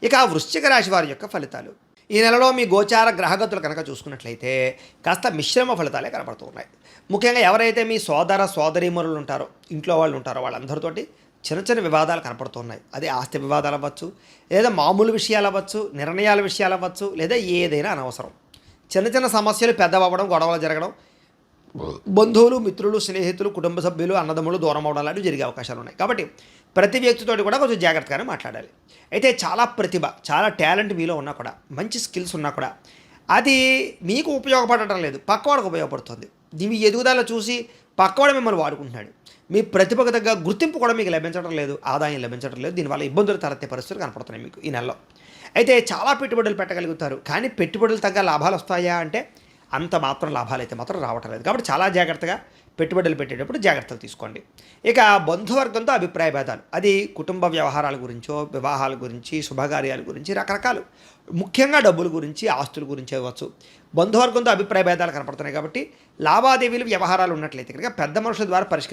ఇక వృశ్చిక రాశి వారి యొక్క ఫలితాలు ఈ నెలలో మీ గోచార గ్రహగతులు కనుక చూసుకున్నట్లయితే కాస్త మిశ్రమ ఫలితాలే కనపడుతూ ఉన్నాయి. ముఖ్యంగా ఎవరైతే మీ సోదర సోదరీమణులు ఉంటారో, ఇంట్లో వాళ్ళు ఉంటారో, వాళ్ళందరితోటి చిన్న చిన్న వివాదాలు కనపడుతున్నాయి. అది ఆస్తి వివాదాలు అవ్వచ్చు, లేదా మామూలు విషయాలు అవ్వచ్చు, నిర్ణయాల విషయాలు అవ్వచ్చు, లేదా ఏదైనా అనవసరం చిన్న చిన్న సమస్యలు పెద్దవడం, గొడవలు జరగడం, బంధువులు, మిత్రులు, స్నేహితులు, కుటుంబ సభ్యులు, అన్నదమ్ములు దూరం అవడం లాంటివి జరిగే అవకాశాలు ఉన్నాయి. కాబట్టి ప్రతి వ్యక్తితోటి కూడా కొంచెం జాగ్రత్తగానే మాట్లాడాలి. అయితే చాలా ప్రతిభ, చాలా టాలెంట్ మీలో ఉన్నా కూడా, మంచి స్కిల్స్ ఉన్నా కూడా అది మీకు ఉపయోగపడటం లేదు, పక్కవాడికి ఉపయోగపడుతుంది. మీ ఎదుగుదల చూసి పక్కవాడు మిమ్మల్ని వాడుకుంటున్నాడు. మీ ప్రతిభకు తగ్గ గుర్తింపు కూడా మీకు లభించడం లేదు, ఆదాయం లభించడం లేదు. దీనివల్ల ఇబ్బందులు తలెత్తే పరిస్థితులు కనపడుతున్నాయి మీకు ఈ నెలలో. అయితే చాలా పెట్టుబడులు పెట్టగలుగుతారు, కానీ పెట్టుబడులు తగ్గ లాభాలు వస్తాయా అంటే అంత మాత్రం లాభాలు అయితే మాత్రం రావటం లేదు. కాబట్టి చాలా జాగ్రత్తగా పెట్టుబడులు పెట్టేటప్పుడు జాగ్రత్తలు తీసుకోండి. ఇక బంధువర్గంతో అభిప్రాయ భేదాలు, అది కుటుంబ వ్యవహారాల గురించో, వివాహాల గురించి, శుభకార్యాల గురించి, రకరకాలు, ముఖ్యంగా డబ్బుల గురించి, ఆస్తుల గురించి అవ్వచ్చు. బంధువర్గంతో అభిప్రాయ భేదాలు కనపడుతున్నాయి. కాబట్టి లావాదేవీలు, వ్యవహారాలు ఉన్నట్లయితే కనుక పెద్ద మనుషుల ద్వారా పరిష్కరించాలి.